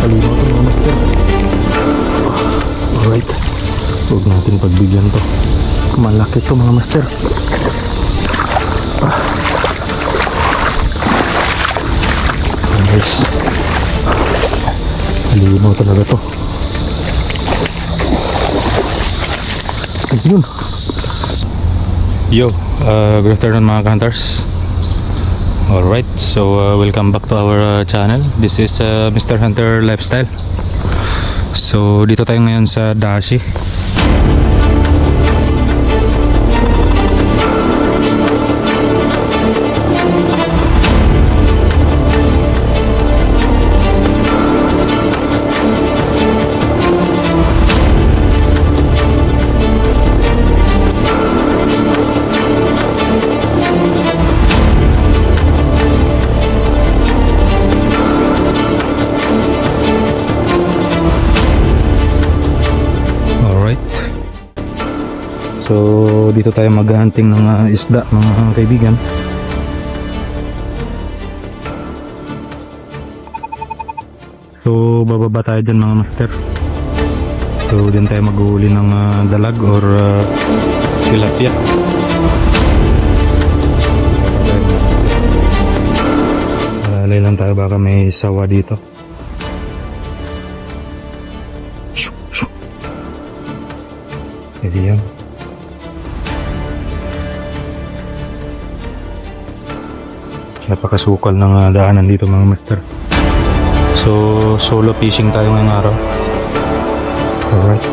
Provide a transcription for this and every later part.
Talino ito mga master. Alright, huwag natin pagbigyan to. Malaki to mga master. Nice. Talino talaga to. Yun. Yo, good afternoon mga hunters. Alright, so welcome back to our channel. This is Mr. Hunter Lifestyle. So dito tayo ngayon sa Dashi. So dito tayo mag-hunting ng isda mga kaibigan. So bababa tayo dyan mga master. So dyan tayo mag-uhuli ng dalag or tilapia. Alay lang tayo, baka may sawa dito. Jadi yan. Napakasukal ng daanan dito mga master. So solo fishing tayo ngayong araw. Alright.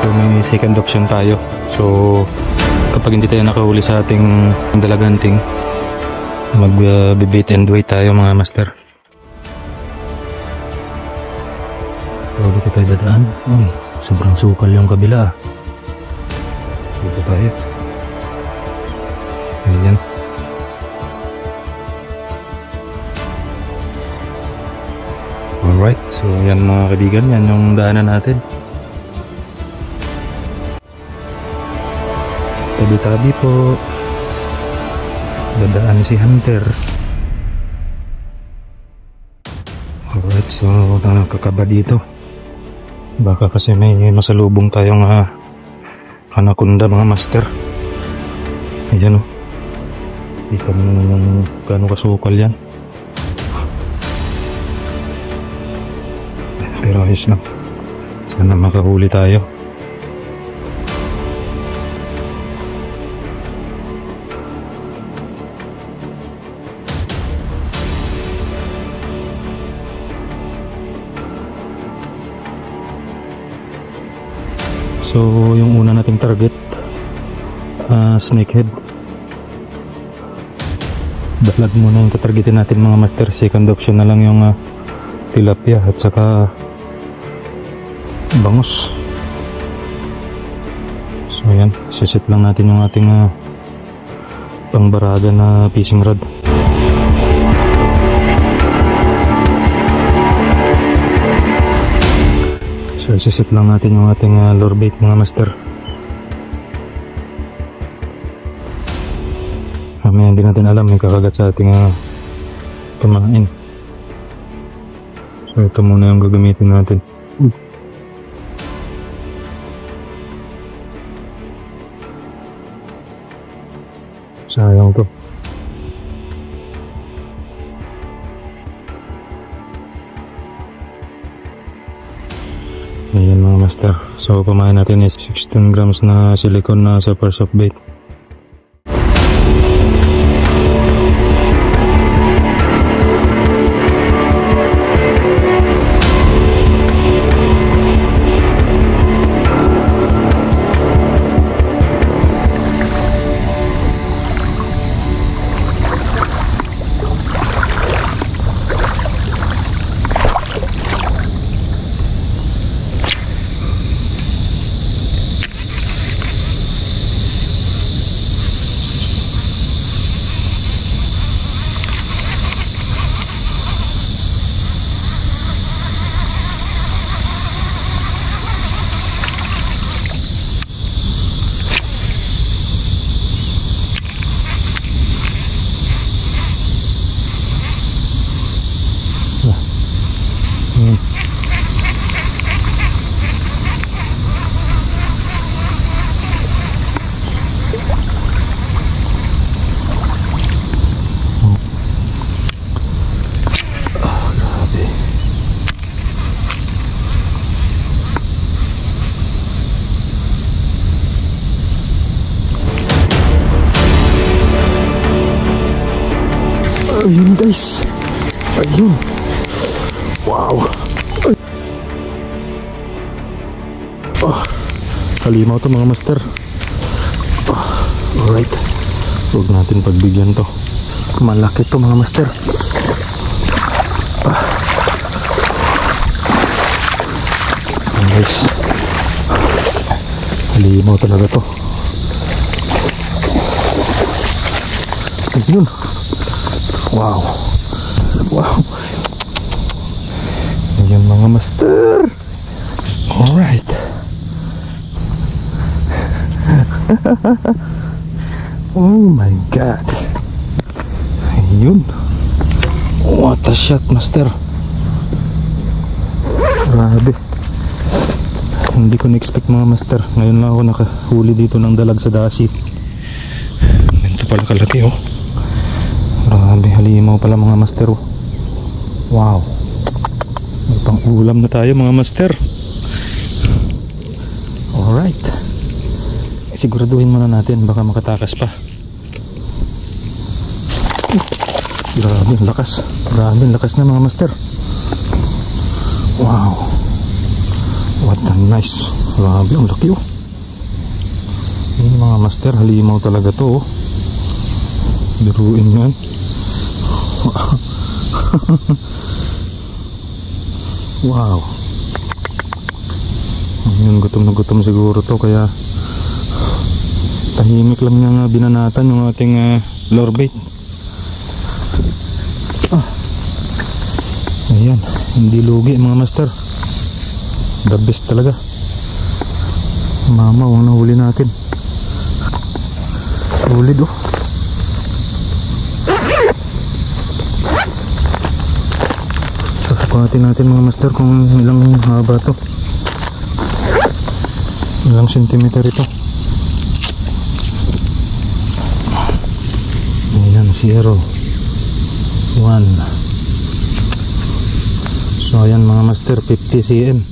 So may second option tayo. So kapag hindi tayo nakahuli sa ating dalaganting, mag-bait and wait tayo mga master. So dito tayo dadaan. Uy, sobrang sukal yung kabila. Dito tayo. Ayan. Alright, so yan mga kaibigan, yan yung daanan natin. Tabi-tabi po. Dadaan si Hunter. Alright, so nakakaba dito. Baka kasi may masalubong tayong anaconda mga master. Ayan o. Kita mo naman yung gano'ng kasukal yan. Pero ayos lang. Sana makahuli tayo. So yung una nating target, snakehead. Dalag muna yung tatargetin natin mga master. Second option na lang yung tilapia at saka bangus. So yan, sisit lang natin yung ating pangbarada na fishing rod. So sisit lang natin yung ating lure bait mga master. Mamaya hindi natin alam, may kakagat sa ating pamain. So ito muna yung gagamitin natin. Sayang to. Ayan mga master. So pamain natin is 16 grams na silicone na super soft bait. Yun. Wow. Halimaw to mga master. Alright. Huwag natin pagbigyan to. Malaki to mga master. Nice. Halimaw talaga to. Yun. Wow. Wow. Ayan mga master. Alright. Oh my god. Ayun. What a shot, master. Grabe. Hindi ko na-expect mga master. Ngayon lang ako nakahuli dito ng dalag sa dasi. Ganito pala kalaki oh. Grabe, halimaw pala mga master oh. Wow. May pang ulam na tayo mga master. Alright. Siguraduhin muna natin, baka makatakas pa. Grabe, lakas. Grabe, lakas na mga master. Wow. What a nice. Grabe, ang laki oh. Yung mga master, halimaw talaga to oh. Biruin yan. Wow. Ayun, gutom na gutom siguro to, kaya tahimik lang niya nga binanatan yung ating lure bait. Ayan, hindi lugi mga master. The best talaga. Mama, huwag nahuli natin. Solid oh. Susukatin natin mga master kung ilang haba to, ilang sentimeter ito. Ayan, 0 1. So ayan mga master, 50 cm,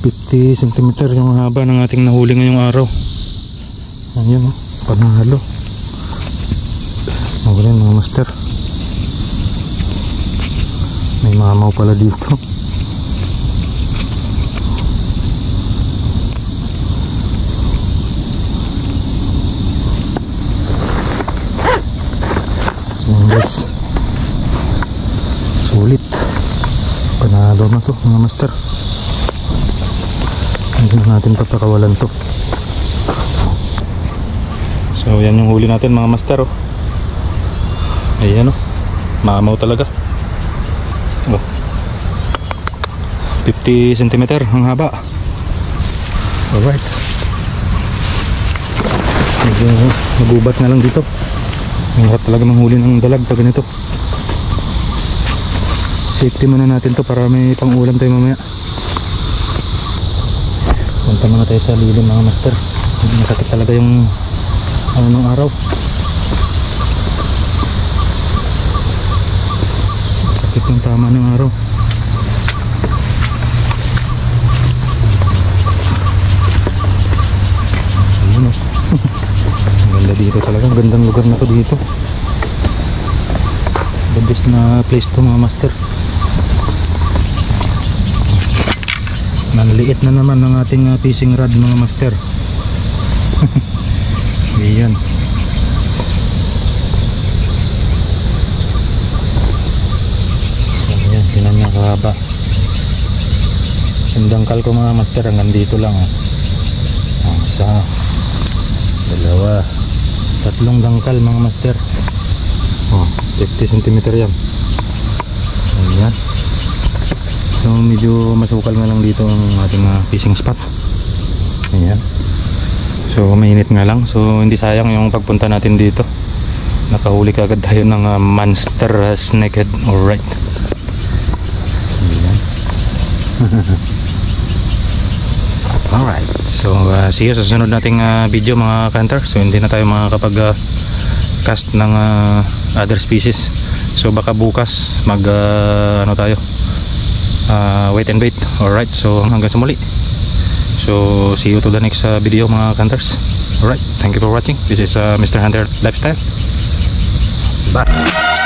50 cm yung haba ng ating nahuli ngayong araw. Ayan o, panalo. Magaling mga master. May mamaw pala dito. So guys, sulit. Panalo na to mga master. Hindi na natin papakawalan to. So yan yung huli natin mga master oh. Ayan oh, mamaw talaga oh. 50 cm ang haba. Alright. Medyo magubat na lang dito. Mahirap talaga manghuli ng dalag pag ganito. Safety muna natin to para may pang ulam tayo mamaya. Punta muna tayo sa lilim mga master. Masakit talaga yung ano ng araw. Sakit yung tama ng araw. Ayun o. Ang ganda dito talaga. Ang gandang lugar na to dito. The best na place to mga master. Nanliit na naman ng ating fishing rod mga master. Ayan. Ayan, tinan niya kahaba. Yung dangkal ko mga master hanggang dito lang oh. Isa, dalawa, tatlong dangkal mga master oh, 50 cm yan. Ayan. So medyo masukal nga lang dito ang ating fishing spot. Ayan. So mainit nga lang, so hindi sayang yung pagpunta natin dito. Nakahuli kagad tayo ng monster snakehead. Alright. Ayan. Alright, so see you sa susunod nating video mga hunter. So hindi na tayo makakapag cast ng other species. So baka bukas mag ano tayo, wait and bait. Alright, so hanggang sa muli. So see you to the next video mga hunters. Alright, thank you for watching. This is Mr. Hunter Lifestyle. Bye.